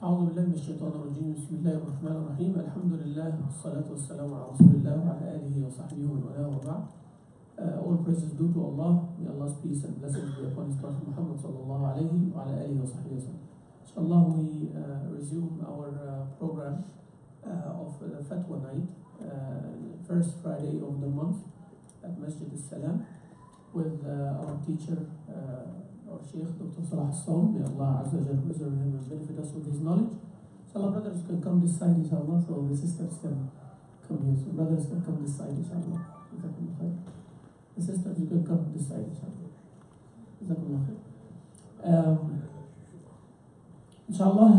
أعوذ بالله من الشيطان الرجيم. بسم الله الرحمن الرحيم. الحمد لله والصلاة والسلام على رسول الله وعلى آله وصحبه ومن والاه وبعد. All praises due to Allah. May Allah's peace and blessings be upon His Prophet Muhammad sallallahu alayhi wa ala alihi wa sahbihi wa sallam. Inshallah, we resume our program of the Fatwa Night, first Friday of the month at Masjid Al-Salam with our teacher, our Sheikh, Dr Salah Al Sawy. May Allah Azza wa Jalla preserve him and benefit us with his knowledge. Inshallah, brothers can come this side, inshallah, so the sisters can come here. So brothers can come this side, inshallah. The sisters, you can come this side, inshallah. Inshallah,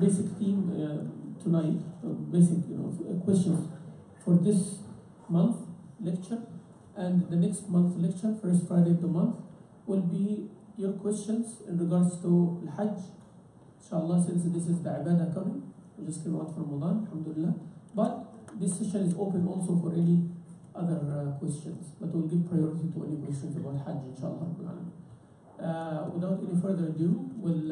basic theme tonight, basic, questions for this month lecture and the next month lecture, first Friday of the month, will be your questions in regards to Al-Hajj. Inshallah, since this is the Ibadah coming, we just came out from Ramadan, alhamdulillah. But this session is open also for any other questions, but we'll give priority to any questions about Hajj, inshallah. Without any further ado, we'll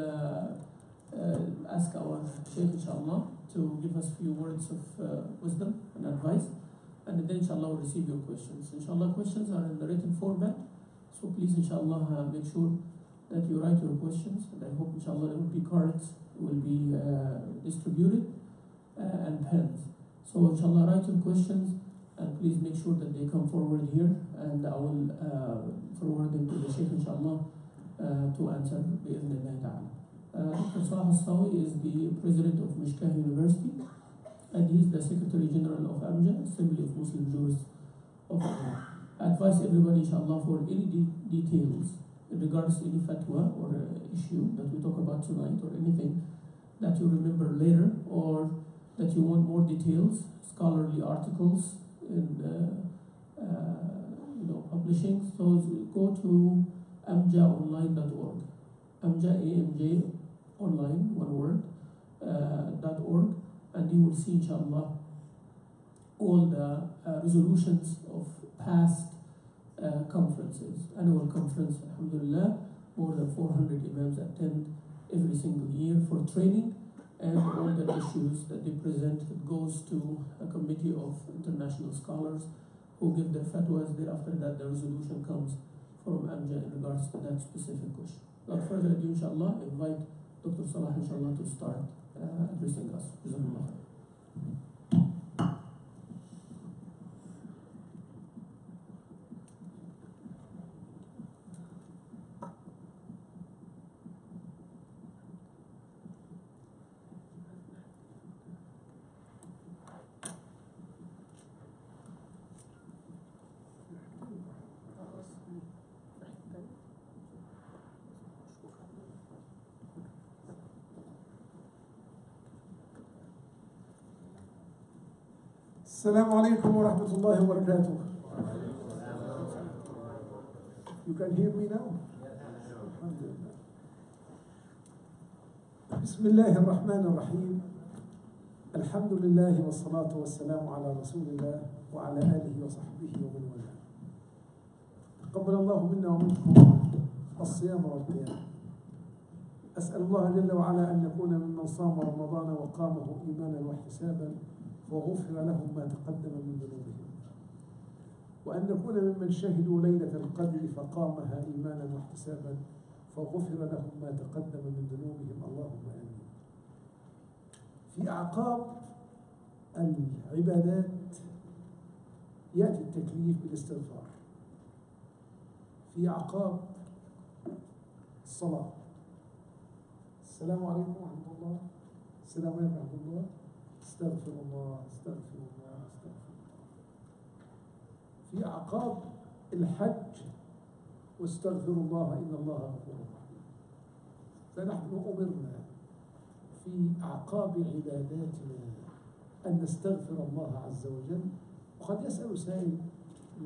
ask our Shaykh, inshallah, to give us a few words of wisdom and advice, and then inshallah we'll receive your questions. Inshallah, questions are in the written format, so please, inshallah, make sure that you write your questions, and I hope, inshallah, there will be cards, will be distributed, and pens. So, inshallah, write your questions, and please make sure that they come forward here, and I will forward them to the Sheikh, inshallah, to answer, bi'idhnillah ta'ala. Dr Salah Al Sawy is the president of Mishkah University, and he is the Secretary General of AMJA, Assembly of Muslim Jurists of Allah. I advise everybody, inshallah, for any details in regards to any fatwa or issue that we talk about tonight, or anything that you remember later, or that you want more details, scholarly articles in publishing. So go to amjaonline.org, amja online, one word, .org, and you will see, inshallah, all the resolutions of past conferences, annual conference, alhamdulillah, more than 400 imams attend every single year for training, and all the issues that they present, it goes to a committee of international scholars who give their fatwas. Thereafter that, the resolution comes from AMJA in regards to that specific question. Without further ado, inshallah, I invite Dr. Salah, inshallah, to start addressing us. السلام عليكم ورحمة الله وبركاته. You can hear me now? بسم الله الرحمن الرحيم. الحمد لله والصلاة والسلام على رسول الله وعلى آله وصحبه ومن والاه. تقبل الله منا ومنكم الصيام والقيام. أسأل الله جل وعلا أن نكون ممن صام رمضان وقامه إيمانا واحتسابا وغفر لهم ما تقدم من ذنوبهم، وأن نكون ممن شهدوا ليلة القدر فقامها إيمانا واحتسابا فغفر لهم ما تقدم من ذنوبهم، اللهم آمين. في أعقاب العبادات يأتي التكليف بالاستغفار. في أعقاب الصلاة، السلام عليكم ورحمة الله، السلام عليكم ورحمة الله، استغفر الله استغفر الله استغفر الله. في أعقاب الحج، واستغفر الله إن الله غفور رحيم. فنحن أمرنا في أعقاب عباداتنا أن نستغفر الله عز وجل. وقد يسأل سائل: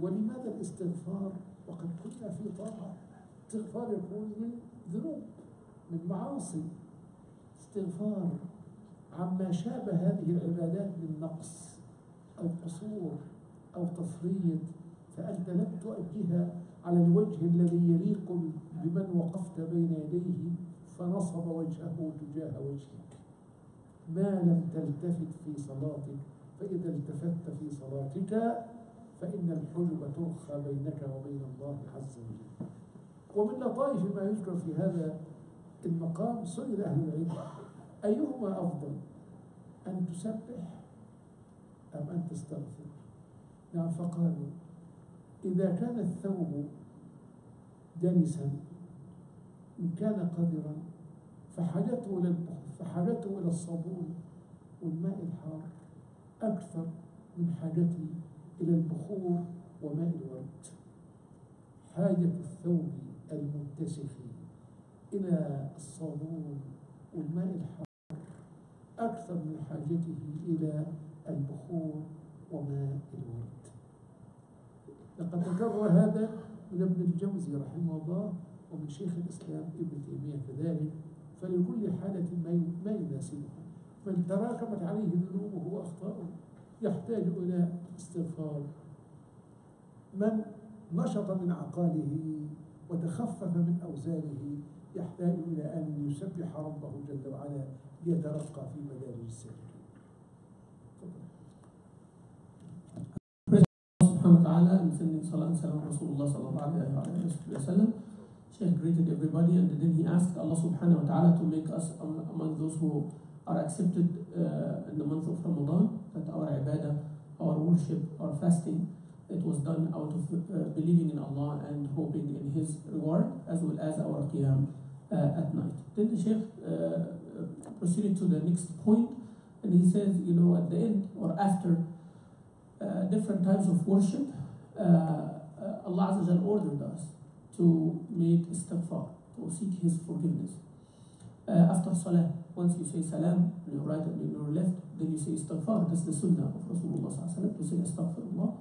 ولماذا الاستغفار وقد كنا في طاعة؟ استغفار يكون من ذنوب، من معاصي، استغفار عما شابه هذه العبادات من نقص أو قصور أو تفريط، فأنت لم تؤديها على الوجه الذي يليق بمن وقفت بين يديه فنصب وجهه تجاه وجهك. ما لم تلتفت في صلاتك، فإذا التفت في صلاتك فإن الحجب ترخى بينك وبين الله عز وجل. ومن لطائف ما يذكر في هذا المقام سئل أهل العلم أيهما أفضل، أن تسبح أم أن تستغفر؟ نعم، فقالوا إذا كان الثوب دنسا إن كان قذرا فحاجته إلى الصابون والماء الحار أكثر من حاجته إلى البخور وماء الورد. حاجة الثوب المتسخ إلى الصابون والماء الحار أكثر من حاجته إلى البخور وماء الورد. لقد تكرر هذا من ابن الجوزي رحمه الله ومن شيخ الإسلام ابن تيمية كذلك. فلكل حالة ما يناسبه. من تراكمت عليه ذنوبه وأخطاؤه يحتاج إلى استغفار. من نشط من عقاله وتخفف من أوزانه يحتاج إلى أن يسبح ربه جل وعلا ليترقى في مدارج السالكين. سبحانه وتعالى and sending Salah and Salam Rasulullah sallallahu alayhi wa sallam. Shaykh greeted everybody and then he asked Allah subhanahu wa ta'ala to make us among those who are accepted in the month of Ramadan, that our ibadah, our worship, our fasting, it was done out of believing in Allah and hoping in His reward, as well as our qiyam at night. Then the Shaykh proceeded to the next point, and he says, at the end or after different types of worship, Allah Azza wa Jal ordered us to make istighfar, to seek His forgiveness. After Salah, once you say salam on your right and on your left, then you say istighfar. That's the sunnah of Rasulullah to say astaghfirullah.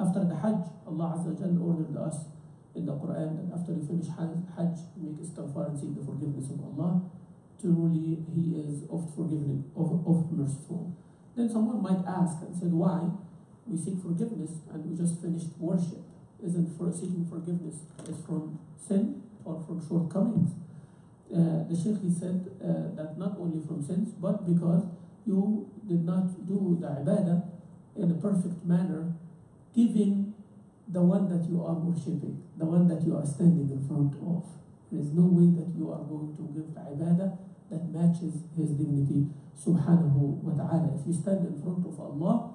After the Hajj, Allah Azza wa Jal ordered us in the Quran that after you finish Hajj, make istighfar and seek the forgiveness of Allah. Truly, He is oft forgiving, oft merciful. Then someone might ask and said, why we seek forgiveness and we just finished worship? Isn't seeking forgiveness is from sin or from shortcomings? The Shaykh, he said that not only from sins, but because you did not do the ibadah in a perfect manner, giving the one that you are worshipping, the one that you are standing in front of. There is no way that you are going to give the ibadah that matches His dignity, subhanahu wa ta'ala. If you stand in front of Allah,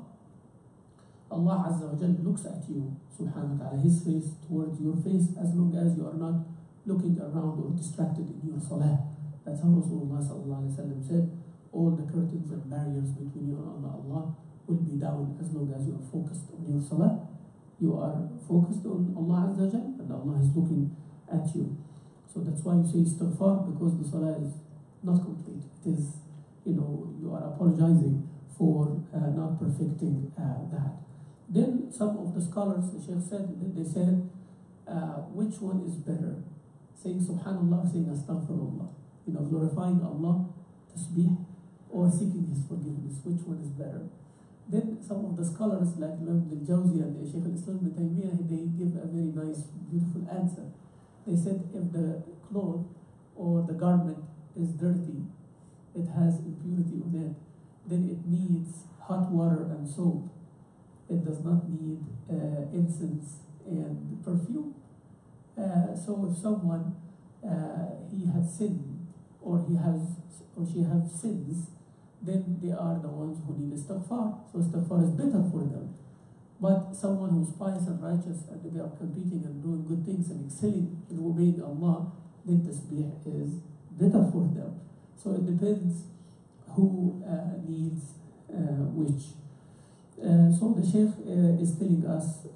Allah Azza wa Jal looks at you, subhanahu wa ta'ala, His face towards your face, as long as you are not looking around or distracted in your salah. That's how Rasulullah sallallahu alayhi wa sallam said, all the curtains and barriers between you and Allah will be down as long as you are focused on your salah. You are focused on Allah Azza wa Jal, and Allah is looking at you. So that's why you say istighfar, because the salah is not complete. It is, you are apologizing for not perfecting that. Then some of the scholars, the Shaykh said, they said, which one is better? Saying subhanallah, saying astaghfirullah. Glorifying Allah, tasbih, or seeking His forgiveness. Which one is better? Then some of the scholars, like Imam al-Jawzi and Shaykh al-Islam ibn Taymiyyah, they give a very nice, beautiful answer. They said, if the cloth or the garment is dirty, it has impurity on it, then it needs hot water and soap. It does not need incense and perfume. So if someone he has sinned or she has sins, then they are the ones who need istighfar. So istighfar is better for them. But someone who's pious and righteous and they are competing and doing good things and excelling in obeying Allah, then tasbih is better for them. So it depends who needs which. So the Shaykh is telling us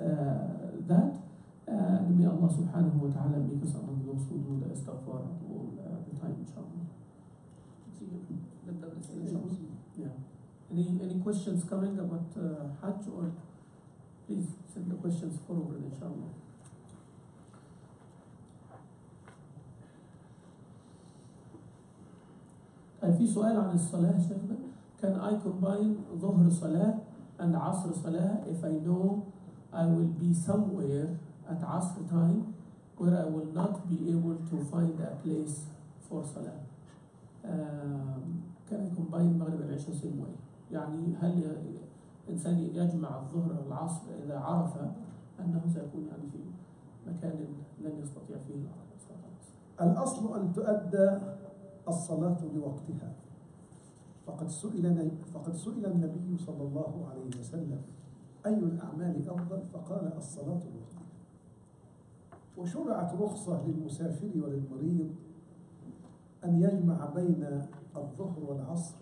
that may Allah subhanahu wa ta'ala make us among those who do the istighfar all the time, inshallah. Yeah. Any questions coming about Hajj, or please send the questions forward, inshallah. في سؤال عن الصلاة شيخنا. Can I combine ظهر صلاة and عصر صلاة if I know I will be somewhere at Asr time where I will not be able to find a place for Salah? can I combine المغرب والعشاء same way؟ يعني هل الإنسان يجمع الظهر والعصر إذا عرف أنه سيكون يعني في مكان لن يستطيع فيه الصلاة؟ الأصل أن تؤدى الصلاة لوقتها. فقد سئل النبي صلى الله عليه وسلم أي الأعمال أفضل؟ فقال الصلاة لوقتها. وشرعت رخصة للمسافر وللمريض أن يجمع بين الظهر والعصر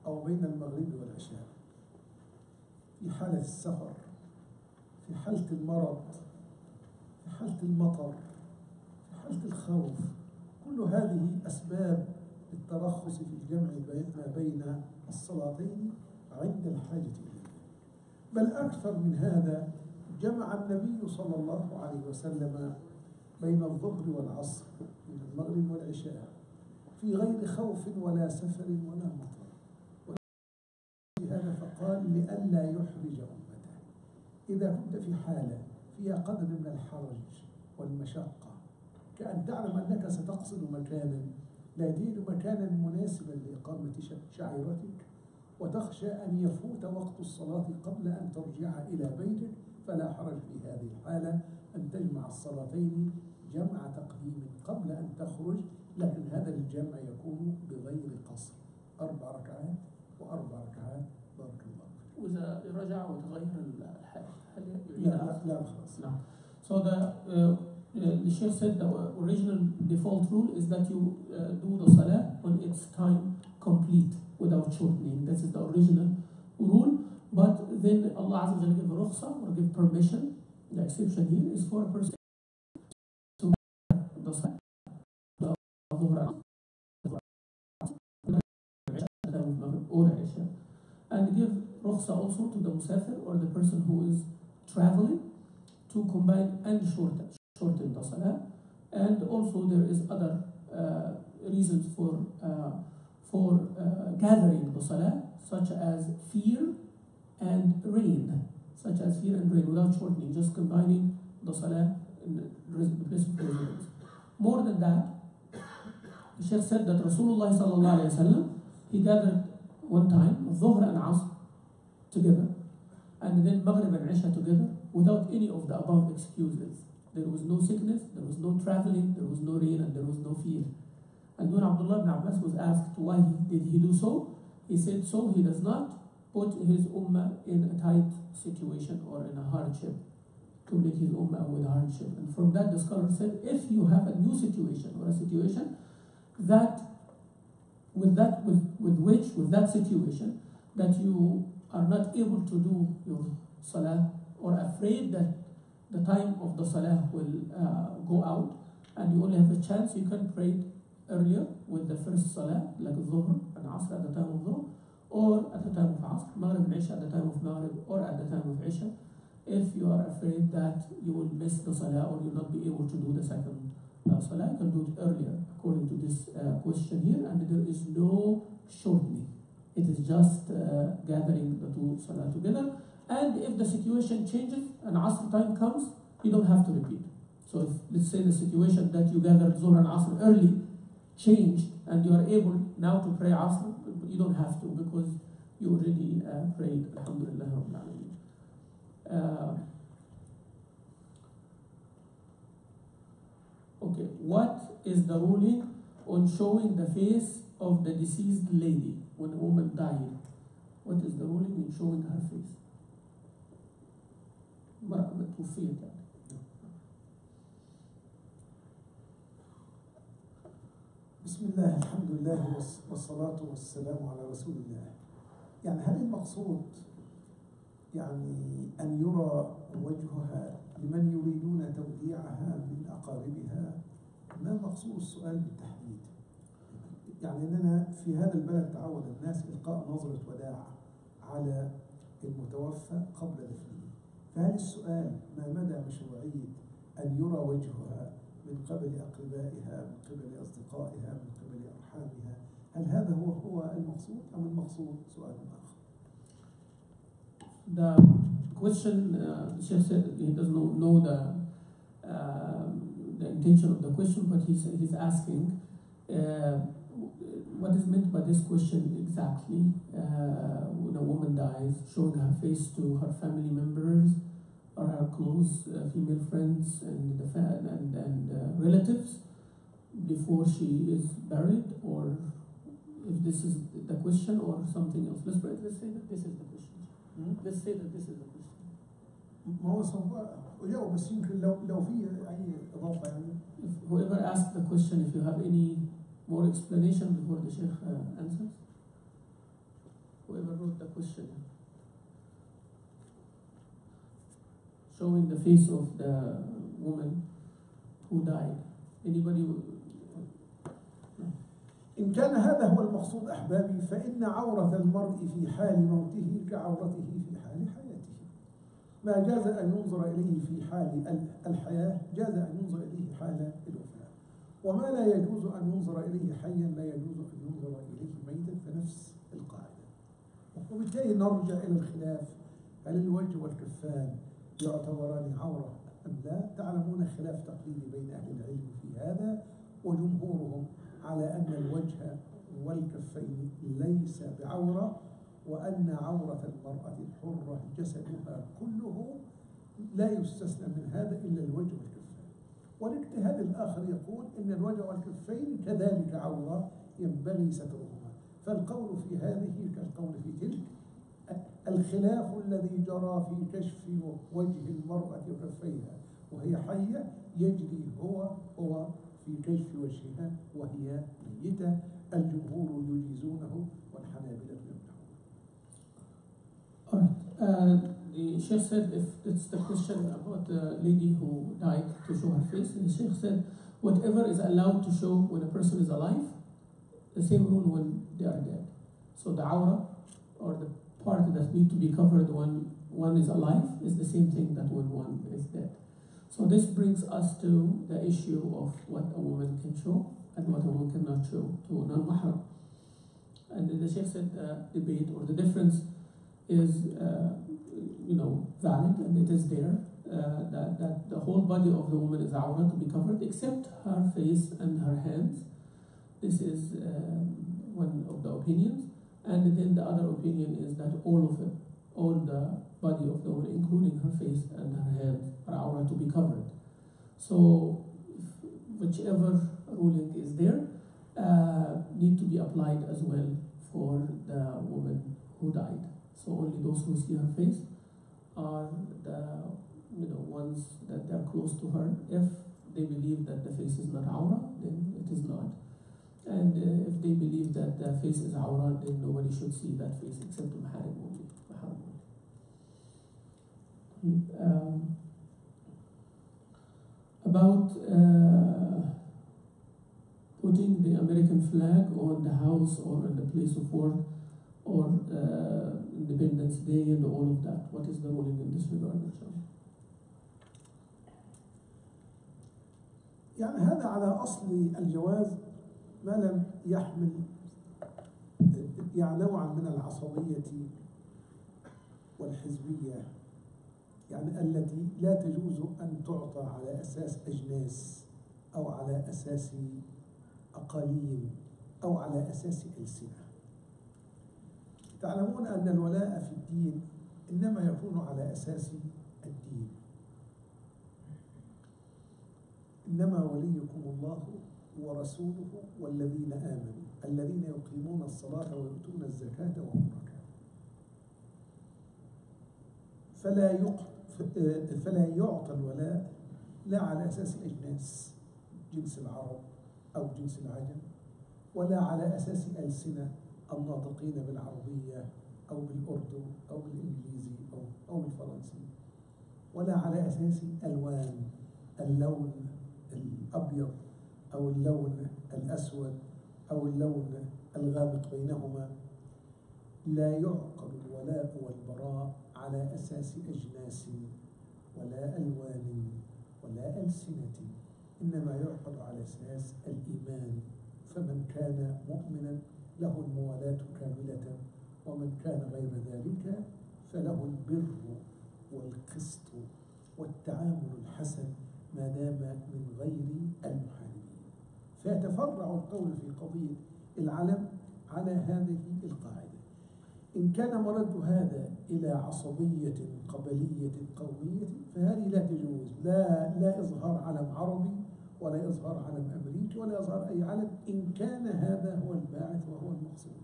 أو بين المغرب والعشاء في حالة السفر، في حالة المرض، في حالة المطر، في حالة الخوف. كل هذه أسباب الترخص في الجمع ما بين الصلاتين عند الحاجة إليه. بل أكثر من هذا، جمع النبي صلى الله عليه وسلم بين الظهر والعصر، بين المغرب والعشاء، في غير خوف ولا سفر ولا مطر. ولهذا فقال لئلا يحرج أمته. إذا كنت في حالة فيها قدر من الحرج والمشقة، كأن تعلم أنك ستقصد مكانا لا يجد مكانا مناسبا لإقامة شعيرتك، وتخشى أن يفوت وقت الصلاة قبل أن ترجع إلى بيتك، فلا حرج في هذه الحالة أن تجمع الصلاتين جمع تقديم قبل أن تخرج. لكن هذا الجمع يكون بغير قصر، 4 ركعات و4 ركعات. بارك الله. وإذا رجع وتغير الحال هل لا خلاص. No. So the Sheikh said the original default rule is that you do the salah on its time complete without shortening. This is the original rule. But then Allah Azza wa Jalla give rukhsa or give permission. The exception here is for a person to the salah or Isha, and give rukhsa also to the musafir or the person who is traveling to combine and shorten the salah. And also there is other reasons for gathering the salah, such as fear and rain, without shortening, just combining the salah in the place of residence. More than that, the Shaykh said that Rasulullah sallallahu alayhi wa sallam, he gathered one time Dhuhr and Asr together, and then Maghrib and Isha together, without any of the above excuses. There was no sickness, there was no traveling, there was no rain, and there was no fear. And when Abdullah ibn Abbas was asked why did he do so, he said so he does not put his ummah in a tight situation or in a hardship, to make his ummah with hardship. And from that the scholar said, if you have a new situation or a situation that with that situation that you are not able to do your salah, or afraid that the time of the salah will go out and you only have a chance, you can pray earlier with the first salah, like Dhuhr and Asr at the time of Dhuhr, or at the time of Asr, Maghrib and Isha at the time of Maghrib, or at the time of Isha, if you are afraid that you will miss the salah or you will not be able to do the second salah, you can do it earlier according to this question here. And there is no shortening, it is just gathering the two salah together. And if the situation changes and Asr time comes, you don't have to repeat. So if, let's say, the situation that you gathered Zuhr and Asr early changed and you are able now to pray Asr, you don't have to, because you already prayed. Alhamdulillah Rabbil Alameen. Okay, what is the ruling on showing the face of the deceased lady when a woman died? What is the ruling in showing her face? توفيت يعني. بسم الله، الحمد لله، والصلاة والسلام على رسول الله. يعني هل المقصود يعني أن يرى وجهها لمن يريدون توديعها من أقاربها؟ ما مقصود السؤال بالتحديد؟ يعني أننا في هذا البلد تعود الناس إلقاء نظرة وداع على المتوفى قبل دفنه. فهل السؤال ما مدى مشروعية أن يرى وجهها من قبل أقربائها، من قبل أصدقائها، من قبل أرحامها؟ هل هذا هو المقصود أم المقصود سؤال آخر؟ The question, Sheikh said he doesn't know the intention of the question, but he's asking what is meant by this question exactly? When a woman dies, showing her face to her family members or her close female friends and relatives before she is buried, or if this is the question or something else. Let's say that this is the question. Let's say that this is the question. ما هو أجاوب بس يمكن لو في أي إضافة يعني. If whoever asked the question, if you have any more explanation before the Sheikh answers. Whoever wrote the question. Showing the face of the woman who died. Anybody? إن كان هذا هو المقصود أحبابي فإن عورة المرء في حال موته كعورته في حال حياته. ما جاز أن ينظر إليه في حال الحياة جاز أن ينظر إليه حال الوفاة، وما لا يجوز أن ينظر إليه حيا لا يجوز أن ينظر إليه ميتا، فنفس القاعدة. وبالتالي نرجع إلى الخلاف: هل الوجه والكفان يعتبران عورة أم لا؟ تعلمون خلاف تقليدي بين أهل العلم في هذا، وجمهورهم على أن الوجه والكفين ليس بعورة، وأن عورة المرأة الحرة جسدها كله لا يستثنى من هذا إلا الوجه والكفين. والاجتهاد الآخر يقول إن الوجه والكفين كذلك عورة ينبغي سترهما. فالقول في هذه كالقول في تلك. الخلاف الذي جرى في كشف وجه المرأة وكفيها وهي حية يجري هو في كشف وجهها وهي ميتة. الجمهور يجيزونه والحنابلة يمنعونه. The Sheikh said, if it's the question about the lady who died to show her face, and the Sheikh said, whatever is allowed to show when a person is alive, the same rule when they are dead. So the awra, or the part that needs to be covered when one is alive, is the same thing that when one is dead. So this brings us to the issue of what a woman can show and what a woman cannot show to a non-mahram. And the Sheikh said debate or the difference is valid, and it is there, that the whole body of the woman is awra to be covered except her face and her hands. This is one of the opinions. And then the other opinion is that all of it, all the body of the woman, including her face and her hands, are awra to be covered. So whichever ruling is there need to be applied as well for the woman who died. So only those who see her face are the ones that they are close to her. If they believe that the face is not awra, then it is not. And if they believe that the face is awra, then nobody should see that face except the maharim only. About putting the American flag on the house or on the place of work or Independence Day and all of that. What is the ruling in this regard? يعني هذا على أصل الجواز ما لم يحمل يعني نوعا من العصبية والحزبية، يعني التي لا تجوز أن تعطى على أساس أجناس أو على أساس أقاليم أو على أساس ألسنة. تعلمون أن الولاء في الدين إنما يكون على أساس الدين. إنما وليكم الله ورسوله والذين آمنوا الذين يقيمون الصلاة ويؤتون الزكاة وهم راكعون. فلا يعطى الولاء لا على أساس أجناس جنس العرب أو جنس العجم، ولا على أساس ألسنة الناطقين بالعربية أو بالأردو أو بالإنجليزي أو بالفرنسي، ولا على أساس ألوان، اللون الأبيض أو اللون الأسود أو اللون الغامق بينهما. لا يعقد الولاء والبراء على أساس أجناس ولا ألوان ولا ألسنة، إنما يعقد على أساس الإيمان. فمن كان مؤمنا له الموالاة كاملة، ومن كان غير ذلك فله البر والقسط والتعامل الحسن ما دام من غير المحاربين. فيتفرع القول في قضية العلم على هذه القاعدة. إن كان مرد هذا إلى عصبية قبلية قومية فهذه لا تجوز، لا إظهار علم عربي ولا إظهار علم أمريكي ولا إظهار أي علم إن كان هذا هو الباعث وهو المقصود.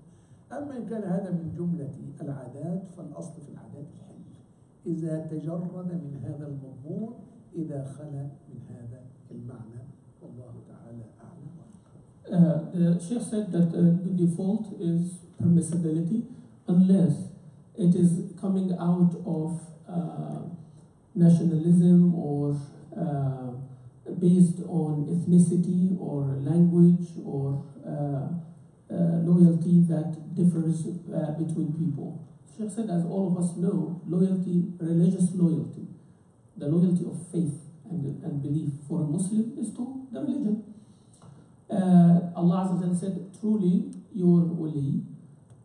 أما إن كان هذا من جملة العادات فالأصل في العادات الحل إذا تجرد من هذا المضمون، إذا خلا من هذا المعنى، والله تعالى أعلم. The Sheikh said that the default is permissibility unless it is coming out of nationalism or based on ethnicity or language or loyalty that differs between people. Sheikh said, as all of us know, loyalty, religious loyalty, the loyalty of faith and belief for a Muslim is to the religion. Allah Azza wa Jalla said, truly your wali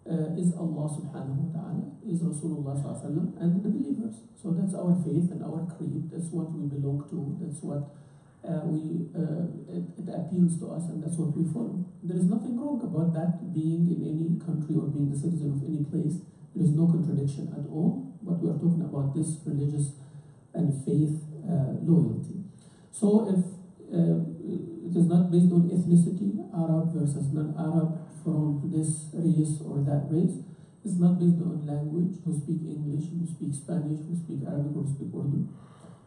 is Allah subhanahu wa ta'ala, is Rasulullah sallallahu alaihi wasallam, and the believers. So that's our faith and our creed. That's what we belong to. That's what it appeals to us, and that's what we follow. There is nothing wrong about that being in any country or being the citizen of any place. There is no contradiction at all. But we are talking about this religious and faith loyalty. So if it is not based on ethnicity, Arab versus non-Arab, from this race or that race. It's not based on language, who speak English, who speak Spanish, who speak Arabic, who speak Urdu.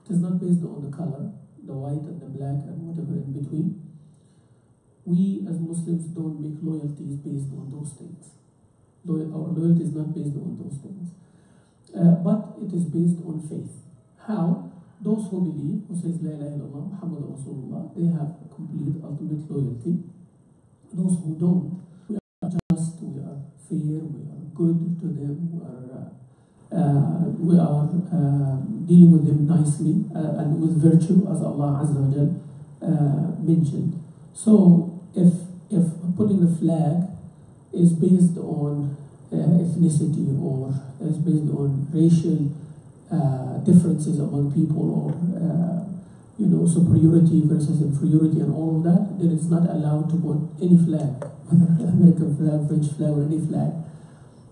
It is not based on the color, the white and the black and whatever in between. We as Muslims don't make loyalties based on those things. Our loyalty is not based on those things. But it is based on faith. How? Those who believe, who says La ilaha illallah, Muhammad Rasulullah, they have complete ultimate loyalty. Those who don't, we are just, we are fair, we are good to them, we are dealing with them nicely and with virtue, as Allah Azza wa Jal mentioned. So if putting a flag is based on ethnicity or is based on racial differences among people or superiority versus inferiority and all of that, then it's not allowed to put any flag, whether American flag, French flag, or any flag,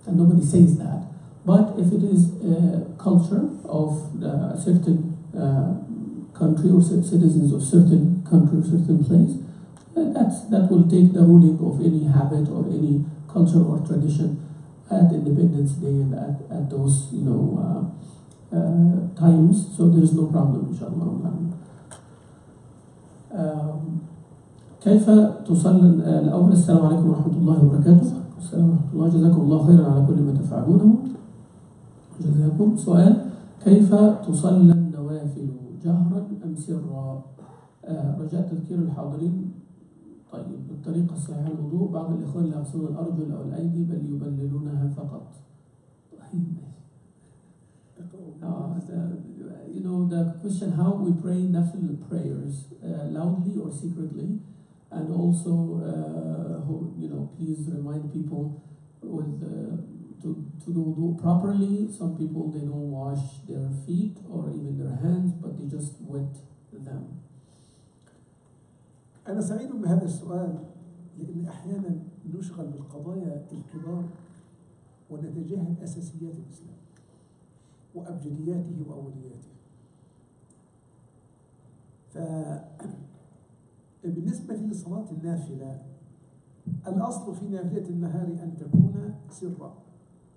and nobody says that. But if it is a culture of a certain country or citizens of certain country or certain place, that will take the ruling of any habit or any culture or tradition at Independence Day and at those times. So there is no problem, inshallah. كيف تصلي الأول؟ السلام عليكم ورحمة الله وبركاته. السلام ورحمة الله، جزاكم الله خيرا على كل ما تفعلونه. جزاكم. سؤال: كيف تصلى النوافل جهرا أم سرا؟ رجاء تذكير الحاضرين. طيب، بالطريقة الصحيحة الوضوء. بعض الإخوان لا يغسلون الأرجل أو الأيدي بل يبللونها فقط. The question how we pray nafil prayers, loudly or secretly, and also please remind people with to do wudu properly. Some people, they don't wash their feet or even their hands, but they just wet them. أنا سعيد بهذا السؤال لأن أحيانا نشغل بالقضايا الكبار ونتجاهل أساسيات الإسلام وأبجدياته وأولياته. فبالنسبة لصلاة النافلة، الأصل في نافلة النهار أن تكون سرا،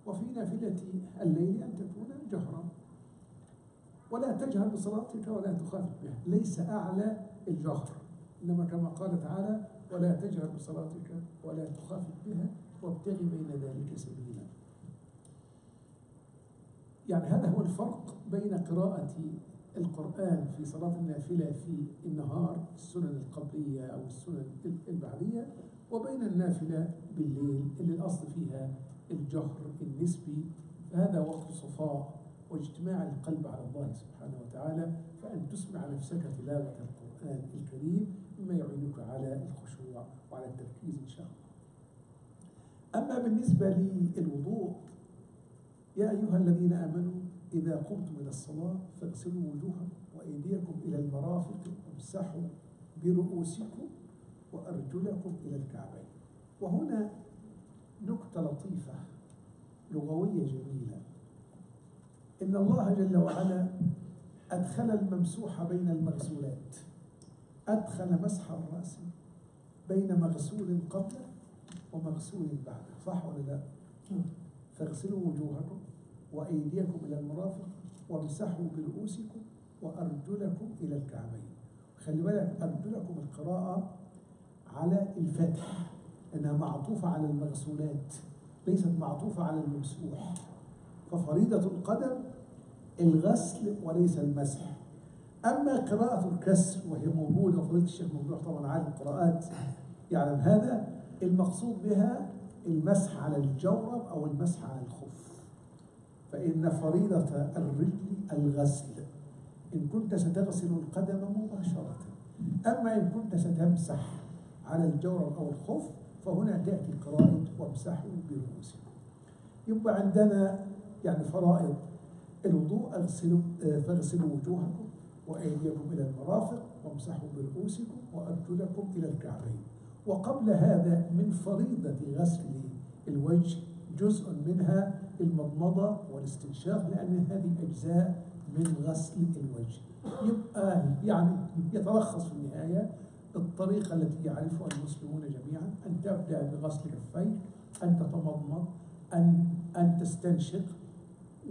وفي نافلة الليل أن تكون جهرا، ولا تجهر بصلاتك ولا تخافت بها. ليس أعلى الجهر، إنما كما قال تعالى: ولا تجهر بصلاتك ولا تخافت بها وابتغ بين ذلك سبيلا. يعني هذا هو الفرق بين قراءة القرآن في صلاة النافلة في النهار، السنن القبلية أو السنن البعدية، وبين النافلة بالليل اللي الأصل فيها الجهر النسبي. فهذا وقت صفاء واجتماع القلب على الله سبحانه وتعالى، فأن تسمع نفسك تلاوة القرآن الكريم مما يعينك على الخشوع وعلى التركيز إن شاء الله. أما بالنسبة للوضوء، يا أيها الذين آمنوا إذا قمتم إلى الصلاة فاغسلوا وجوهكم وأيديكم إلى المرافق وامسحوا برؤوسكم وأرجلكم إلى الكعبين. وهنا نكتة لطيفة لغوية جميلة. إن الله جل وعلا أدخل الممسوح بين المغسولات، أدخل مسح الرأس بين مغسول قبله ومغسول بعده، صح ولا لا؟ فاغسلوا وجوهكم وأيديكم إلى المرافق وامسحوا برؤوسكم وأرجلكم إلى الكعبين. خلي بالك أرجلكم القراءة على الفتح، إنها معطوفة على المغسولات ليست معطوفة على الممسوح. ففريضة القدم الغسل وليس المسح. أما قراءة الكسر وهي موجودة، وفضيلة الشيخ ممدوح طبعا عالم القراءات يعلم هذا، المقصود بها المسح على الجورب أو المسح على الخف. فإن فريضة الرجل الغسل إن كنت ستغسل القدم مباشرة. أما إن كنت ستمسح على الجورب أو الخف فهنا تأتي قراءة وامسحوا برؤوسكم. يبقى عندنا يعني فرائض الوضوء، فاغسلوا وجوهكم وأيديكم إلى المرافق وامسحوا برؤوسكم وأرجلكم إلى الكعبين. وقبل هذا من فريضة غسل الوجه جزء منها المضمضة والاستنشاق، لأن هذه أجزاء من غسل الوجه. يبقى يعني يتلخص في النهاية الطريقة التي يعرفها المسلمون جميعا: أن تبدأ بغسل كفيك، أن تتمضمض، أن تستنشق،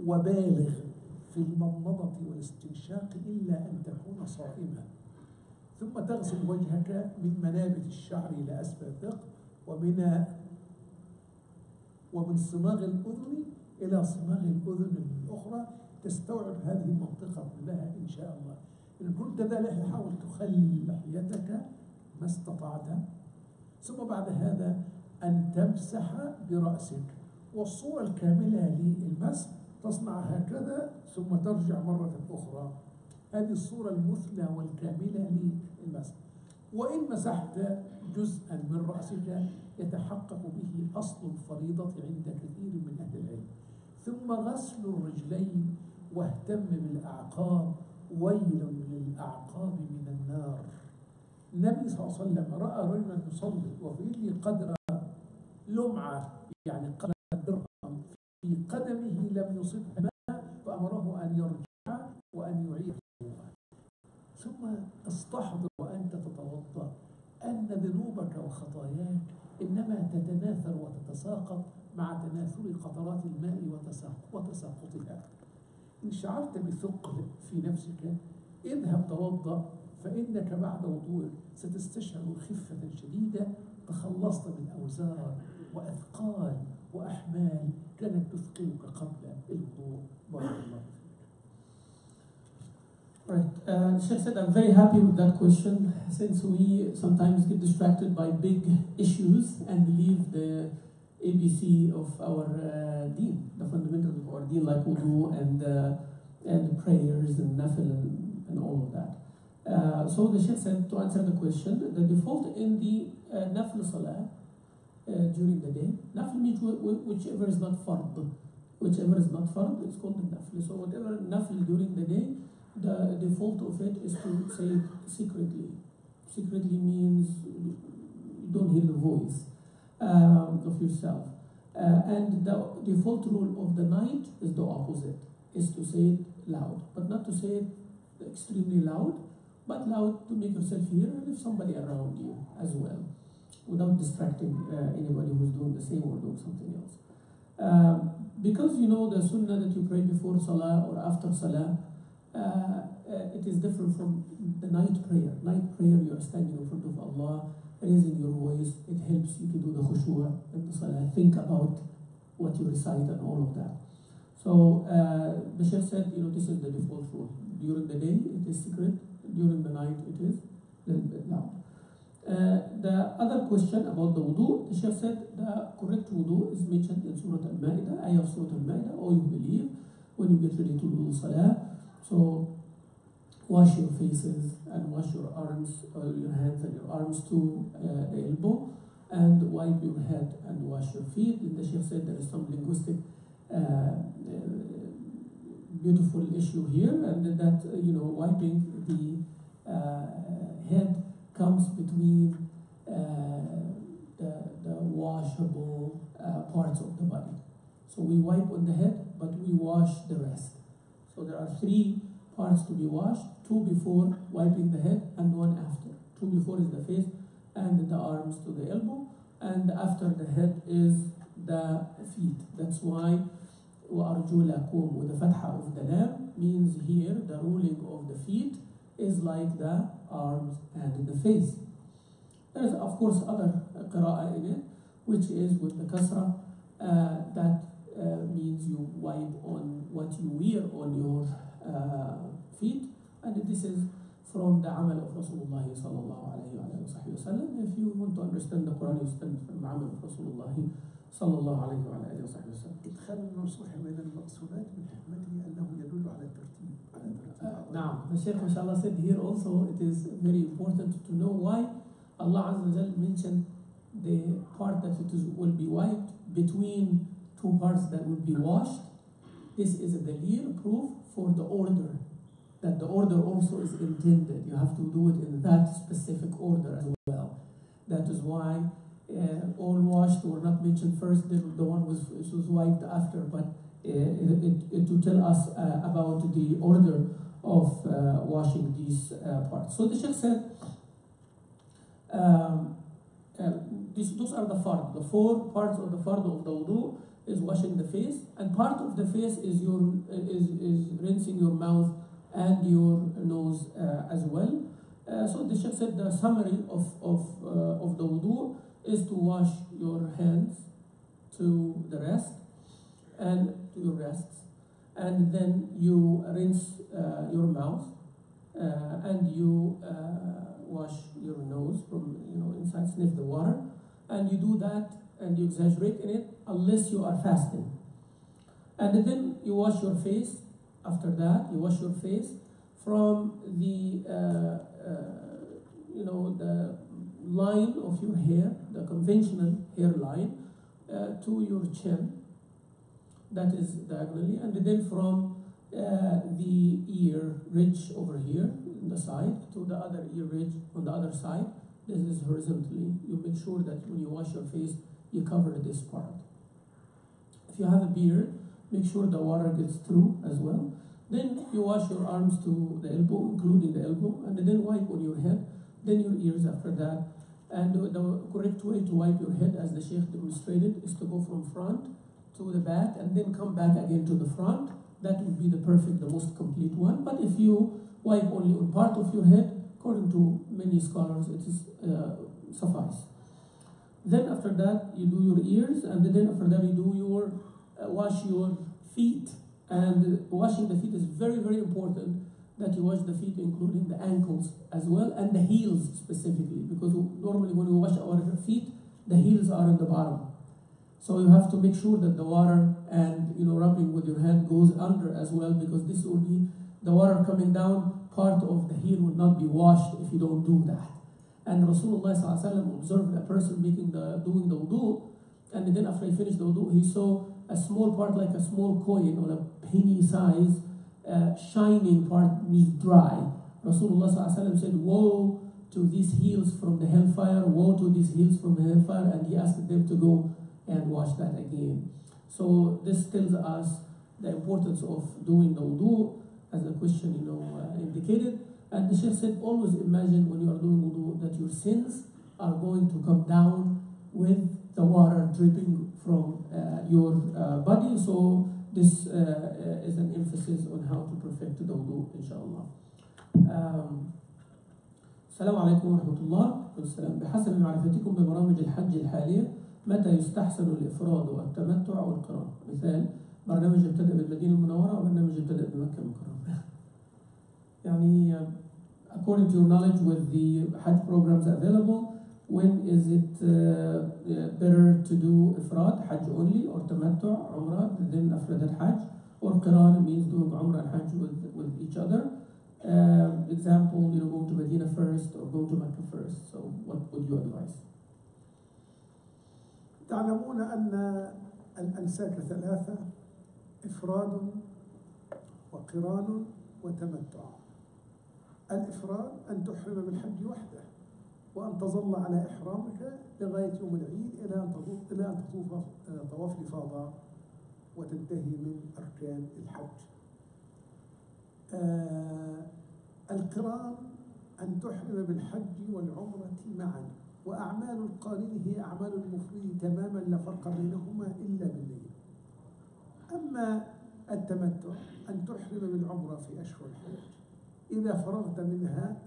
وبالغ في المضمضة والاستنشاق إلا أن تكون صائما. ثم تغسل وجهك من منابت الشعر إلى أسفل الذقن، ومن صماغ الأذن إلى صماغ الأذن الأخرى. تستوعب هذه المنطقة كلها إن شاء الله. إن كنت ذلك حاول تخلي لحيتك ما استطعت. ثم بعد هذا أن تمسح برأسك، والصورة الكاملة للمسح تصنع هكذا ثم ترجع مرة أخرى. هذه الصورة المثلى والكاملة للمسح. وإن مسحت جزءا من رأسك يتحقق به أصل الفريضة عند كثير من أهل العلم. ثم غسل الرجلين، واهتم بالأعقاب، ويل للأعقاب من النار. النبي صلى الله عليه وسلم رأى رجلا يصلي وفي يده قدر لمعة، يعني قدر درهم، في قدمه لم يصبه ماء، فأمره أن يرجع وأن يعيد. ثم استحضر وأنت تتوضأ أن ذنوبك وخطاياك إنما تتناثر وتتساقط مع تناثر قطرات الماء وتساقطها. إن شعرت بثقل في نفسك اذهب توضأ، فإنك بعد وضوء ستستشعر خفة شديدة، تخلصت من أوزار وأثقال وأحمال كانت تثقلك قبل الوضوء. بارك الله فيك. Right. Sheikh said, I'm very happy with that question, since we sometimes get distracted by big issues and leave the ABC of our deen, the fundamentals of our deen, like wudu and prayers and nafil and all of that. So the Sheikh said, to answer the question, the default in the nafil salah during the day, nafil means whichever is not fard. Whichever is not fard, it's called the nafil. So whatever nafil during the day, the default of it is to say it secretly. Secretly means you don't hear the voice of yourself. And the default rule of the night is the opposite, is to say it loud, but not to say it extremely loud, but loud to make yourself hear and if somebody around you as well, without distracting anybody who's doing the same or doing something else. Because you know the sunnah that you pray before salah or after salah, it is different from the night prayer. Night prayer, you are standing in front of Allah, raising your voice. It helps you to do the khushu' in the salah. Think about what you recite and all of that. So the Sheikh said, this is the default rule. During the day, it is secret. During the night, it is a little bit loud. The other question about the wudu, the Sheikh said the correct wudu is mentioned in Surah Al-Ma'idah, ayah of Surah Al-Ma'idah, or you believe when you get ready to do salah. So wash your faces and wash your arms, your hands and your arms to the elbow, and wipe your head and wash your feet. And the Sheikh said there is some linguistic beautiful issue here, and that wiping the head comes between the So we wipe on the head, but we wash the rest. So there are 3 parts to be washed, 2 before wiping the head and 1 after. 2 before is the face and the arms to the elbow, and after the head is the feet. That's why وَأَرْجُلَكُمْ with the fatha of the lam means here the ruling of the feet is like the arms and the face. There is of course other qira'ah in it, which is with the kasra, that means you wipe on what you wear on your feet, and this is from the amal of Rasulullah sallallahu alayhi wa sallam. If you want to understand the Quran, you study from the amal of Rasulullah sallallahu alayhi wa sallam. إدخال النصوح بين المقصودات من حكمته أنه يدل على الترتيب. نعم, the Shaykh mashallah said here also it is very important to know why Allah Azza wa Jal mentioned the part that will be wiped between 2 parts that will be washed. This is a dalil, proof for the order, that the order also is intended. You have to do it in that specific order as well. That is why all washed were not mentioned first, then the one was wiped after, but to tell us about the order of washing these parts. So the Shaykh said, those are the fard. The 4 parts of the fard of the wudu is washing the face, and part of the face is rinsing your mouth and your nose as well. So the Shaykh said the summary of the wudu is to wash your hands to the rest and to your wrists, and then you rinse your mouth and you wash your nose from inside, sniff the water, and you do that and you exaggerate in it unless you are fasting. And then you wash your face. After that, you wash your face from the the line of your hair, the conventional hairline, to your chin. That is diagonally, and then from the ear ridge over here on the side to the other ear ridge on the other side. This is horizontally. You make sure that when you wash your face, you cover this part. If you have a beard, make sure the water gets through as well. Then you wash your arms to the elbow, including the elbow, and then wipe on your head, then your ears after that. And the correct way to wipe your head, as the Sheikh demonstrated, is to go from front to the back and then come back again to the front. That would be the perfect, the most complete one. But if you wipe only on part of your head, according to many scholars, it is suffice. Then after that, you do your ears, and then after that, you do your wash your feet. And washing the feet is very, very important, that you wash the feet, including the ankles as well, and the heels specifically, because normally when we wash our feet, the heels are in the bottom. So you have to make sure that the water and rubbing with your hand goes under as well, because this will be the water coming down, part of the heel will not be washed if you don't do that. And Rasulullah ﷺ observed a person doing the wudu, and then after he finished the wudu, he saw a small part like a small coin or a penny size, shining part is dry. Rasulullah ﷺ said, "Woe to these heels from the hellfire, woe to these heels from the hellfire," and he asked them to go and wash that again. So this tells us the importance of doing the wudu, as the question indicated. And the Shaykh said, always imagine when you are doing wudu that your sins are going to come down with the water dripping from your body. So this is an emphasis on how to perfect the wudu, inshallah. السلام عليكم ورحمة الله والسلام. بحسب معرفتكم ببرامج الحج الحالية، متى يستحسن الإفراد والتمتع والقران؟ مثال برنامج يبتدأ بالمدينة المنورة وبرنامج يبتدأ بمكة المكرمة. يعني according to your knowledge with the Hajj programs available, when is it better to do Ifrad, Hajj only, or Tamattu, Umrah, then after that Hajj, or Qiran means doing Umrah and Hajj with each other? Example, going to Medina first or going to Mecca first. So what would you advise? تعلمون أن الأنساك 3: إفراد وقران وتمتع. الإفراد أن تحرم بالحج وحده وأن تظل على إحرامك لغاية يوم العيد إلى أن تطوف طواف الإفاضة. وتنتهي من أركان الحج. القران أن تحرم بالحج والعمرة معا، وأعمال القارن هي أعمال المفرد تماما لا فرق بينهما إلا بالنية. أما التمتع أن تحرم بالعمرة في أشهر الحج، إذا فرغت منها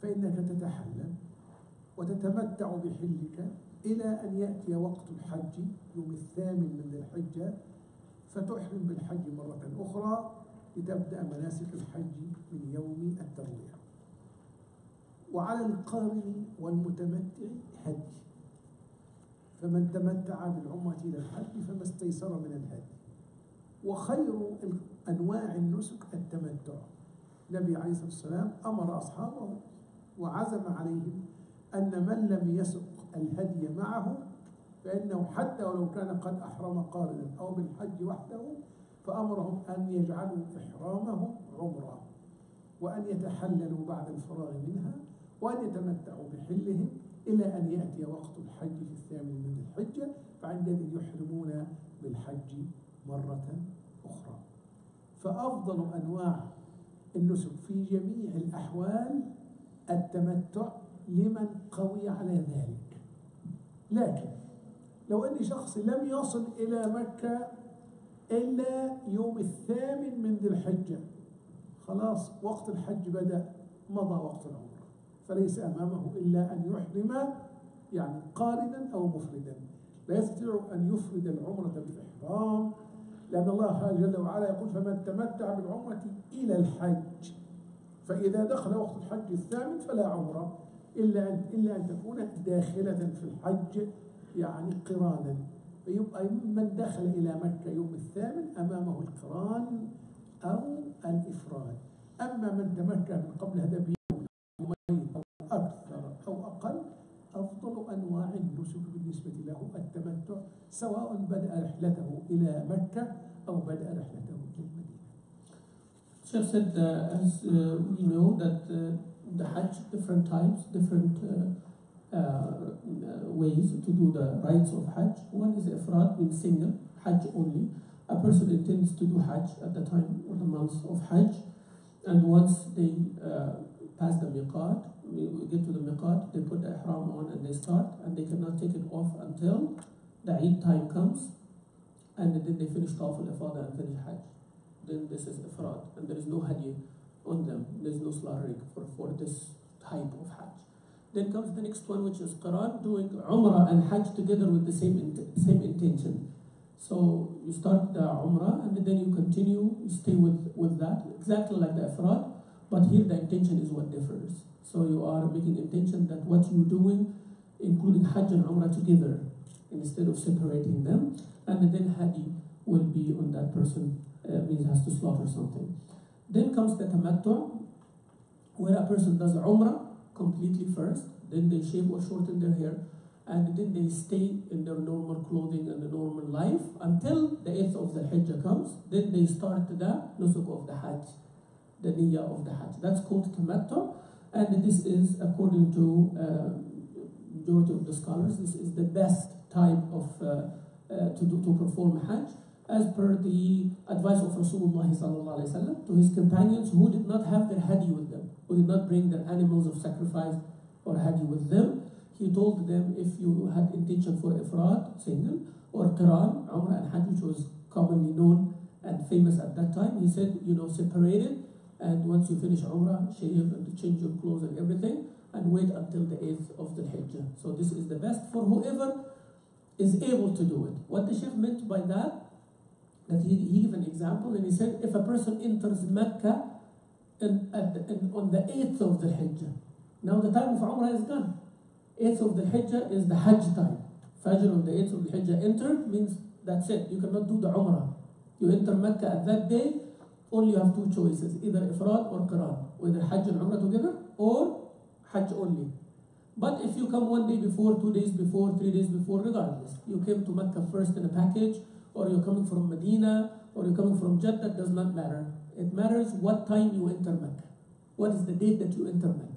فإنك تتحلل وتتمتع بحلك إلى أن يأتي وقت الحج يوم 8 من ذي الحجة، فتحرم بالحج مرة أخرى لتبدأ مناسك الحج من يوم التروية. وعلى القارن والمتمتع هدي، فمن تمتع بالعمرة إلى الحج فما استيسر من الهدي. وخير أنواع النسك التمتع. النبي عليه الصلاة والسلام أمر أصحابه وعزم عليهم أن من لم يسق الهدي معه فإنه حتى ولو كان قد أحرم قارنا أو بالحج وحده، فأمرهم أن يجعلوا إحرامهم عمرة، وأن يتحللوا بعد الفراغ منها، وأن يتمتعوا بحلهم إلى أن يأتي وقت الحج في 8 من ذي الحجة، فعندئذ يحرمون بالحج مرة أخرى. فأفضل أنواع النسك في جميع الأحوال التمتع لمن قوي على ذلك. لكن لو أن شخص لم يصل إلى مكة إلا يوم 8 من ذي الحجة، خلاص وقت الحج بدأ، مضى وقت العمرة، فليس أمامه إلا أن يحرم يعني قارنا أو مفردا. لا يستطيع أن يفرد العمرة بالإحرام، لأن الله جل وعلا يقول فمن تمتع بالعمرة إلى الحج، فإذا دخل وقت الحج 8 فلا عمرة إلا أن تكون داخلة في الحج يعني قرانا. فيبقى من دخل إلى مكة يوم 8 أمامه القران أو الإفراد. أما من تمكن من قبل هذا بيومين أو أكثر أو أقل، أفضل أنواع النسك بالنسبة له التمتع، سواء بدأ رحلته إلى مكة أو بدأ رحلته إلى المدينة. Sheikh said, as we know that the Hajj, different types, different ways to do the rites of Hajj. One is Ifrad, means single, Hajj only. A person intends to do Hajj at the time or the month of Hajj, and once they pass the miqat, we get to the miqat, they put the ihram on and they start, and they cannot take it off until the Eid time comes, and then they finish Tawaf al-Ifadah and finish Hajj. Then this is Ifrad, and there is no hadi on them, there is no slaughtering for this type of Hajj. Then comes the next one, which is Qiran, doing Umrah and Hajj together with the same intention. So you start the Umrah and then you continue, you stay with that, exactly like the Ifrad, but here the intention is what differs. So you are making intention that what you're doing, including Hajj and Umrah together, instead of separating them, and then Hadi will be on that person, means has to slaughter something. Then comes the Tamattu, where a person does Umrah completely first, then they shave or shorten their hair, and then they stay in their normal clothing and the normal life until the 8th of the Hijjah comes. Then they start the nusuk of the Hajj, the niyyah of the Hajj. That's called Tamattu, and this is, according to majority of the scholars, this is the best type of to perform Hajj, as per the advice of Rasulullah sallallahu alaihi wasallam to his companions who did not have their hadi with them, who did not bring their animals of sacrifice or hadi with them. He told them, if you had intention for ifrad, single, or qiran, umrah and hajj, which was commonly known and famous at that time, he said, separate it, and once you finish umrah, shave and change your clothes and everything, and wait until the 8th of the Hijjah. So this is the best for whoever is able to do it. What the Shaykh meant by that he gave an example, and he said, if a person enters Mecca on the 8th of the Hijjah, now the time of Umrah is gone. 8th of the Hijjah is the Hajj time. Fajr on the 8th of the Hijjah entered means that's it. You cannot do the Umrah. You enter Mecca at that day, only you have two choices, either Ifrad or Qiran, whether Hajj and Umrah together or Hajj only. But if you come 1 day before, 2 days before, 3 days before, regardless, you came to Mecca first in a package, or you're coming from Medina, or you're coming from Jeddah, does not matter. It matters what time you enter Mecca. What is the date that you enter Mecca?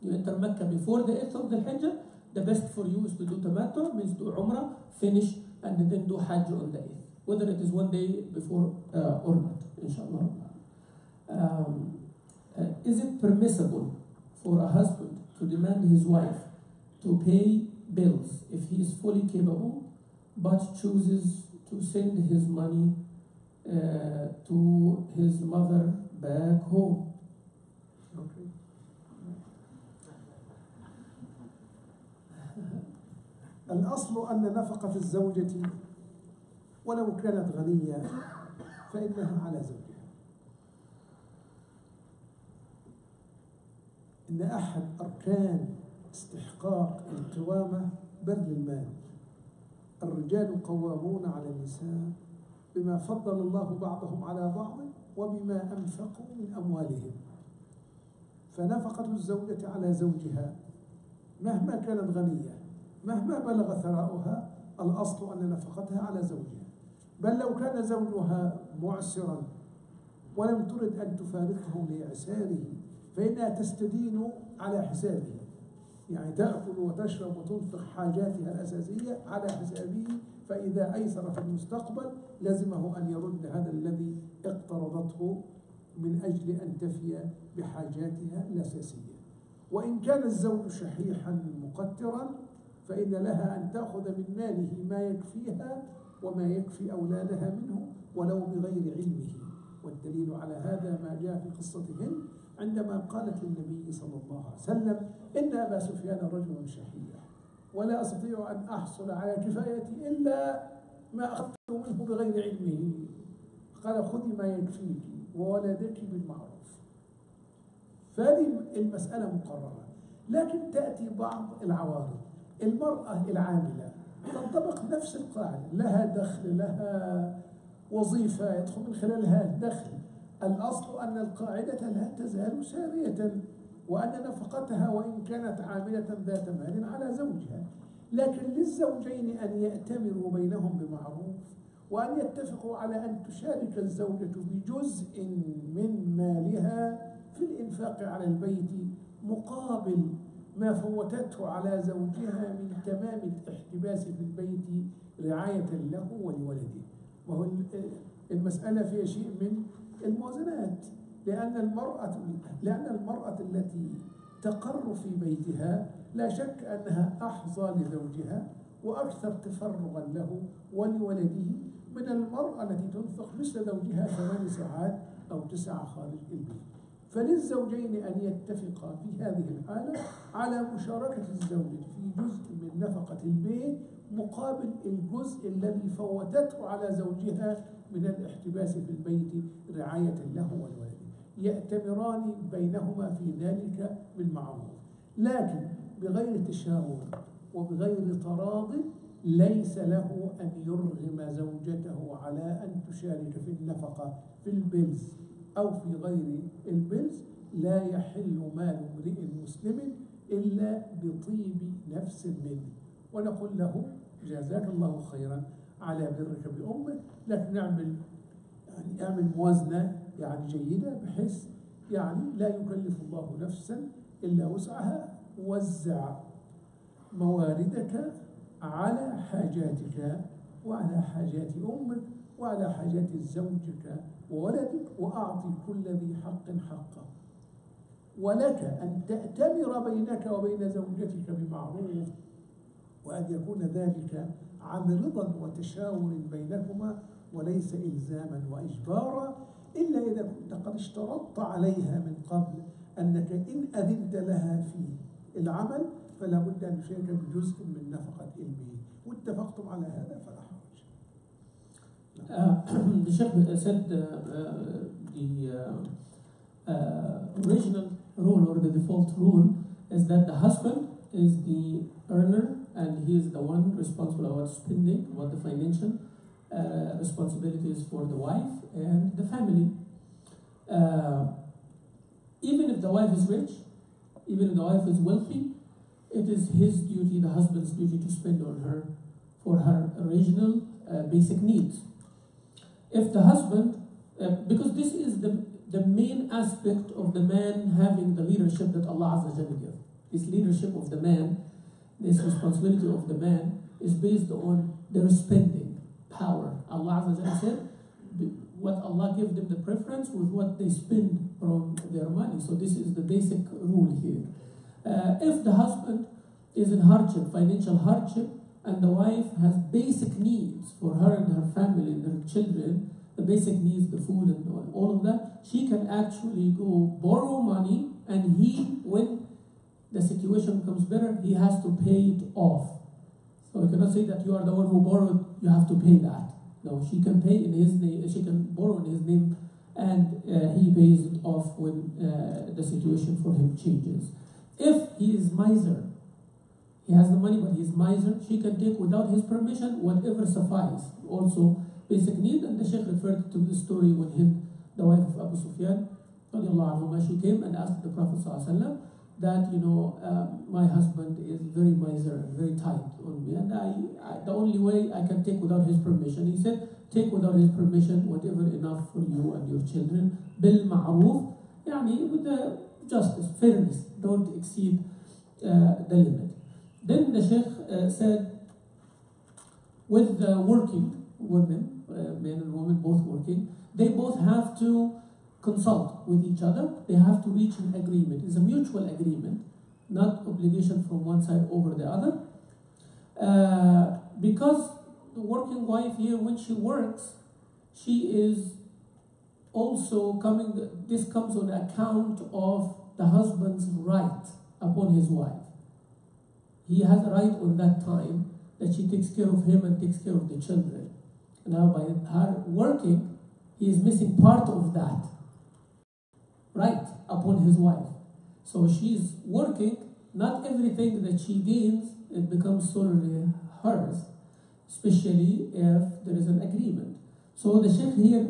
You enter Mecca before the 8th of the Hijjah, the best for you is to do Tamattu, means do Umrah, finish, and then do Hajj on the 8th. whether it is one day before or not, inshallah. Is it permissible for a husband to demand his wife to pay bills if he is fully capable, but chooses to send his money to his mother back home? Okay. الأصل أن نفقة الزوجة ولو كانت غنية فإنها على زوجها. إن أحد أركان استحقاق القوامة بذل المال. الرجال قوامون على النساء بما فضل الله بعضهم على بعض وبما أنفقوا من أموالهم. فنفقة الزوجة على زوجها مهما كانت غنية، مهما بلغ ثراؤها، الأصل أن نفقتها على زوجها. بل لو كان زوجها معسرا ولم ترد أن تفارقه لإعساره فإنها تستدين على حسابه، يعني تأكل وتشرب وتنفق حاجاتها الأساسية على حسابه، فإذا أيسر في المستقبل لزمه أن يرد هذا الذي اقترضته من أجل أن تفي بحاجاتها الأساسية. وإن كان الزوج شحيحا مقترا فإن لها أن تأخذ من ماله ما يكفيها وما يكفي أولادها منه ولو بغير علمه. والدليل على هذا ما جاء في قصة هند عندما قالت للنبي صلى الله عليه وسلم: إن أبا سفيان رجل شحيح ولا أستطيع أن أحصل على كفايتي إلا ما أخذته منه بغير علمه. قال: خذي ما يكفيك وولدك بالمعروف. فهذه المسألة مقررة، لكن تأتي بعض العوارض. المرأة العاملة تنطبق نفس القاعدة، لها دخل، لها وظيفة يدخل من خلالها الدخل. الأصل أن القاعدة لا تزال سارية، وأن نفقتها وإن كانت عاملة ذات مال على زوجها. لكن للزوجين أن يأتمروا بينهم بمعروف، وأن يتفقوا على أن تشارك الزوجة بجزء من مالها في الإنفاق على البيت مقابل ما فوتته على زوجها من تمام الاحتباس في البيت رعاية له ولولده. وهو المسألة فيها شيء من الموازنات، لأن المرأة التي تقر في بيتها لا شك أنها أحظى لزوجها وأكثر تفرغا له ولولده من المرأة التي تنفق مثل زوجها 8 ساعات أو 9 خارج البيت. فللزوجين أن يتفقا في هذه الحالة على مشاركة الزوجة في جزء من نفقة البيت مقابل الجزء الذي فوتته على زوجها من الاحتباس في البيت رعاية له ولولده. يأتمران بينهما في ذلك بالمعروف، لكن بغير تشاور وبغير تراض. ليس له أن يرغم زوجته على أن تشارك في النفقة في البلز أو في غير البلز. لا يحل مال امرئ مسلم إلا بطيب نفس منه. ونقول له: جزاك الله خيرا على برك بأمك، لكن اعمل موازنة جيدة، بحيث لا يكلف الله نفسا إلا وسعها. وزع مواردك على حاجاتك وعلى حاجات أمك وعلى حاجات زوجك وولدك، وأعطي كل ذي حق حقه. ولك أن تأتمر بينك وبين زوجتك بمعروف، وأن يكون ذلك عن رضا وتشاور بينكما وليس إلزاما وإجبارا، إلا إذا كنت قد اشترطت عليها من قبل أنك إن أذنت لها في العمل فلا بد أن تشارك بجزء من نفقة البيت، واتفقتم على هذا فلا حرج. The Sheikh said the original rule or the default rule is that the husband is the earner and he is the one responsible about spending, what the financial responsibilities for the wife and the family. Even if the wife is rich, even if the wife is wealthy, it is his duty, the husband's duty, to spend on her for her original basic needs. If the husband, because this is the main aspect of the man having the leadership that Allah Azza wa Jalla gives. This leadership of the man, this responsibility of the man is based on their spending power. Allah Azza wa Jalla said, what Allah gave them the preference was what they spend from their money. So this is the basic rule here. If the husband is in hardship, financial hardship, and the wife has basic needs for her and her family and her children, the basic needs, the food and all of that, she can actually go borrow money, and he, when the situation becomes better, he has to pay it off. So we cannot say that you are the one who borrowed, you have to pay that. No, she can pay in his name, she can borrow in his name, and he pays it off when the situation for him changes. If he is miser, he has the money but he is miser, she can take without his permission whatever suffice. Also basic need, and the Sheikh referred to the story when the wife of Abu Sufyan, she came and asked the Prophet ﷺ that, my husband is very miser and very tight on me, and the only way I can take without his permission. He said, take without his permission whatever enough for you and your children, bil ma'roof, with the justice, fairness, don't exceed the limit. Then the Sheikh said, with the working women, men and women both working, they both have to consult with each other. They have to reach an agreement. It's a mutual agreement, not obligation from one side over the other. Because the working wife here, when she works, she is also this comes on account of the husband's right upon his wife. He has a right on that time that she takes care of him and takes care of the children. Now by her working, he is missing part of that right upon his wife. So she's working, not everything that she gains, it becomes solely hers, especially if there is an agreement. So the Sheikh here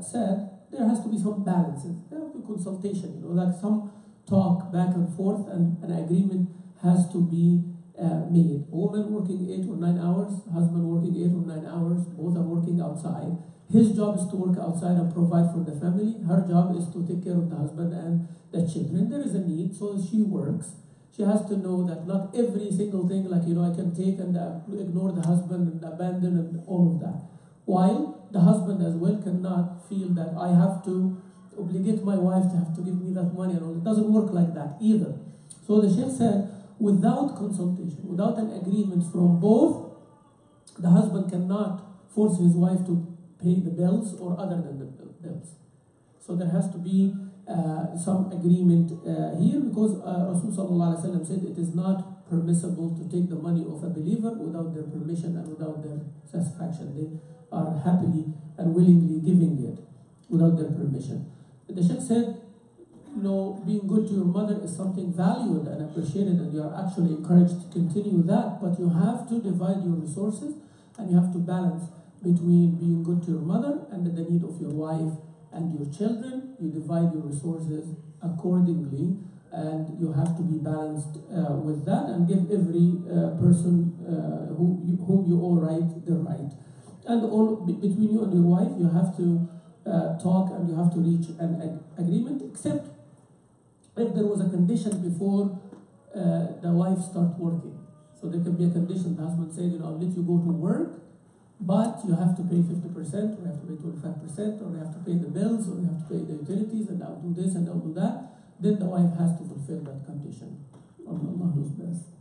said there has to be some balances. There has to be consultation, like some talk back and forth, and an agreement has to be made. A woman working 8 or 9 hours, husband working 8 or 9 hours, both are working outside. His job is to work outside and provide for the family. Her job is to take care of the husband and the children. There is a need, so she works. She has to know that not every single thing, like, I can take and ignore the husband and abandon and all of that. While the husband as well cannot feel that I have to obligate my wife to have to give me that money and all. It doesn't work like that either. So the Sheikh said, without consultation, without an agreement from both, the husband cannot force his wife to pay the bills or other than the bills. So there has to be some agreement here, because Rasulullah ﷺ said it is not permissible to take the money of a believer without their permission and without their satisfaction. They are happily and willingly giving it without their permission. The Sheikh said, being good to your mother is something valued and appreciated, and you are actually encouraged to continue that, but you have to divide your resources and you have to balance between being good to your mother and the need of your wife and your children. You divide your resources accordingly, and you have to be balanced with that, and give every person whom you owe the right. And all between you and your wife, you have to talk and you have to reach an agreement, except if there was a condition before the wife starts working. So there can be a condition. The husband said, I'll let you go to work, but you have to pay 50%, or you have to pay 25%, or you have to pay the bills, or you have to pay the utilities, and I'll do this and I'll do that. Then the wife has to fulfill that condition. Allah knows best.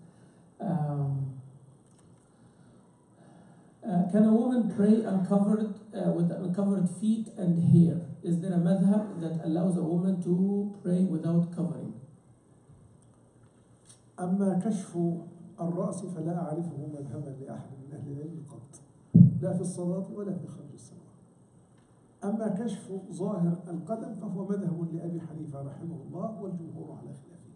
Can a woman pray uncovered with uncovered feet and hair? Is there a madhab that allows a woman to pray without covering? أما كشف الرأس فلا أعرفه مذهبا لأحد من أهل العلم قط، لا في الصلاة ولا في خارج الصلاة. أما كشف ظاهر القدم فهو مذهب لأبي حنيفة رحمه الله والجمهور على خلافه.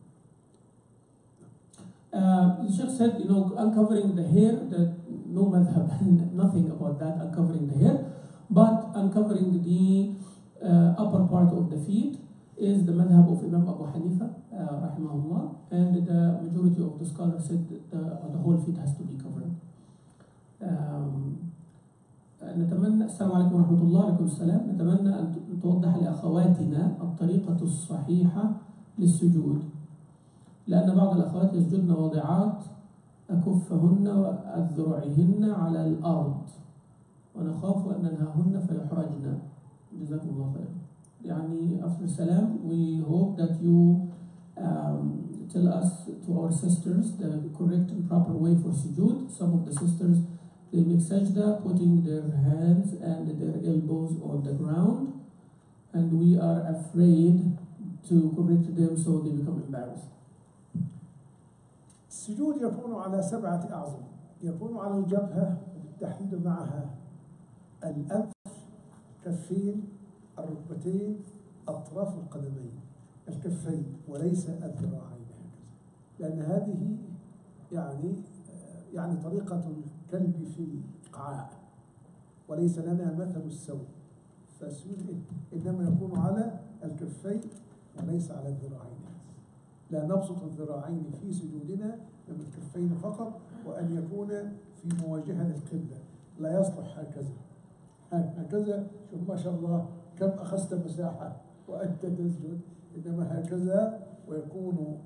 The Sheikh said, uncovering the hair, no madhab, nothing about that, uncovering the hair, but uncovering the upper part of the feet is the madhab of Imam Abu Hanifa, rahimahullah, and the majority of the scholars said that the whole feet has to be covered. نتمنى السلام عليكم ورحمة الله. عليكم السلام. نتمنى أن توضح لأخواتنا الطريقة الصحيحة للسجود، لأن بعض الأخوات يسجدن واضعات أكفهن وأذرعهن على الأرض، ونخاف أن ننهاهن فيحرجن. جزاكم الله خير. يعني after salam, we hope that you tell us to our sisters the correct and proper way for sujood. Some of the sisters, they make sajda putting their hands and their elbows on the ground, and we are afraid to correct them so they become embarrassed. السجود يكون على 7 أعظم، يكون على الجبهة وبالتحديد معها الأنف، كفين، الركبتين، أطراف القدمين، الكفين وليس الذراعين هكذا، لأن هذه يعني طريقة الكلب في الإقعاء، وليس لنا مثل السوي، فالسجود إنما يكون على الكفين وليس على الذراعين. لا نبسط الذراعين في سجودنا، لما الكفين فقط، وأن يكون في مواجهة للقبلة، لا يصلح هكذا شوف ما شاء الله كم أخذت مساحة وأنت تسجد، إنما هكذا، ويكون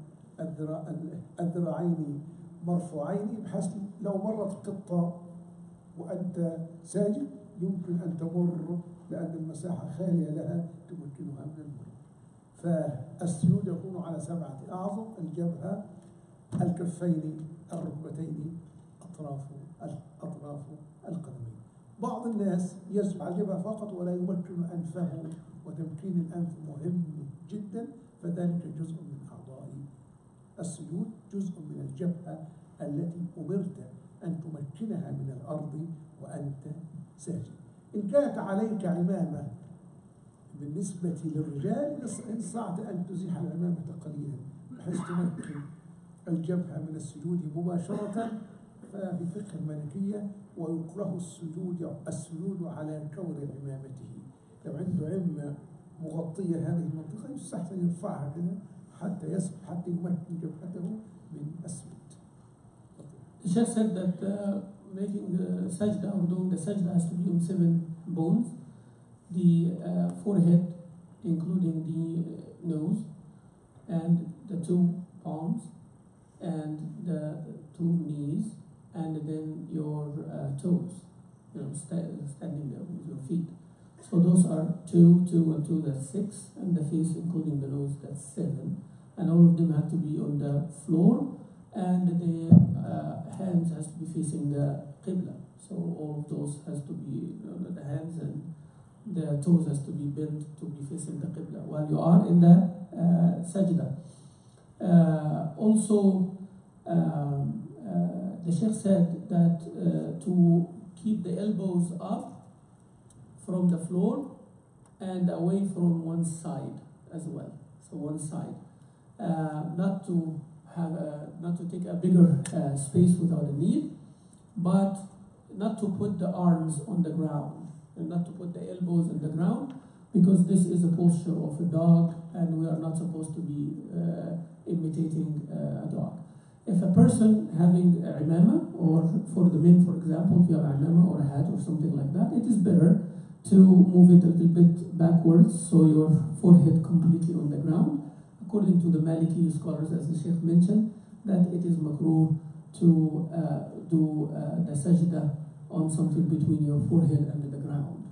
الذراعين مرفوعين بحيث لو مرت قطة وأنت ساجد يمكن أن تمر، لأن المساحة خالية لها تمكنها من المرور. فالسجود يكون على 7 أعظم: الجبهة، الكفين، الركبتين، أطراف القدمين. بعض الناس يسجد على الجبهة فقط ولا يمكن أنفه، وتمكين الأنف مهم جدا، فذلك جزء من أعضاء السجود، جزء من الجبهة التي أمرت أن تمكنها من الأرض وأنت ساجد. إن كانت عليك عمامة بالنسبة للرجال، إن استطعت أن تزيح العمامة قليلا بحيث تمكن الجبهة من السجود مباشرة، ففي فقه المالكية ويكره السجود على كور عمامته. لو عنده عمة مغطية هذه المنطقة يستحسن يرفعها كده حتى يمكن جبهته من السجود. The Sheikh said that making the sajda or doing the sajda has to be on 7 bones: the forehead, including the nose, and the 2 palms, and the 2 knees, and then your toes, standing there with your feet. So those are 2, 2, and 2, that's 6, and the face, including the nose, that's 7. And all of them have to be on the floor, and the hands has to be facing the qibla. So all of those has to be, the hands and the toes has to be bent to be facing the qibla while you are in the sajda. Also, the Sheikh said that to keep the elbows up from the floor and away from one side as well. So one side, not to take a bigger space without a need, but not to put the arms on the ground and not to put the elbows in the ground, because this is a posture of a dog and we are not supposed to be imitating a dog. If a person having a imama, or for the men, for example, if you have a imama or a hat or something like that, it is better to move it a little bit backwards so your forehead completely on the ground. According to the Maliki scholars, as the Sheikh mentioned, that it is makruh to do the sajda on something between your forehead and the ground,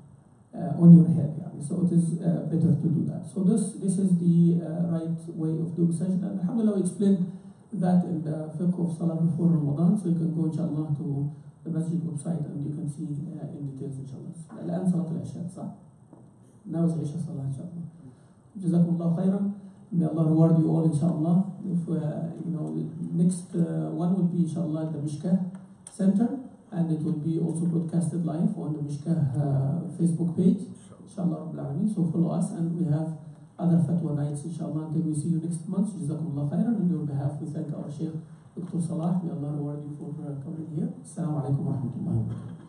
on your head. So it is better to do that. So this is the right way of doing sajda. And alhamdulillah, we explained that in the fiqh of Salah before Ramadan, so you can go inshallah to the masjid website and you can see in details inshallah. الآن صلاة العشاء صح؟ Now is Isha Salah inshallah. Jazakumullah khairan. May Allah reward you all inshallah. If next one will be inshallah at the Mishkah Center, and it will be also broadcasted live on the Mishkah Facebook page inshallah Rabbil Alameen. So follow us, and we have other fatwa nights inshallah until we see you next month. Jazakumullah khairan. On your behalf we thank our Sheikh Dr Salah. May Allah reward you for coming here. Assalamu alaikum wa rahmatullahi wa barakatuh.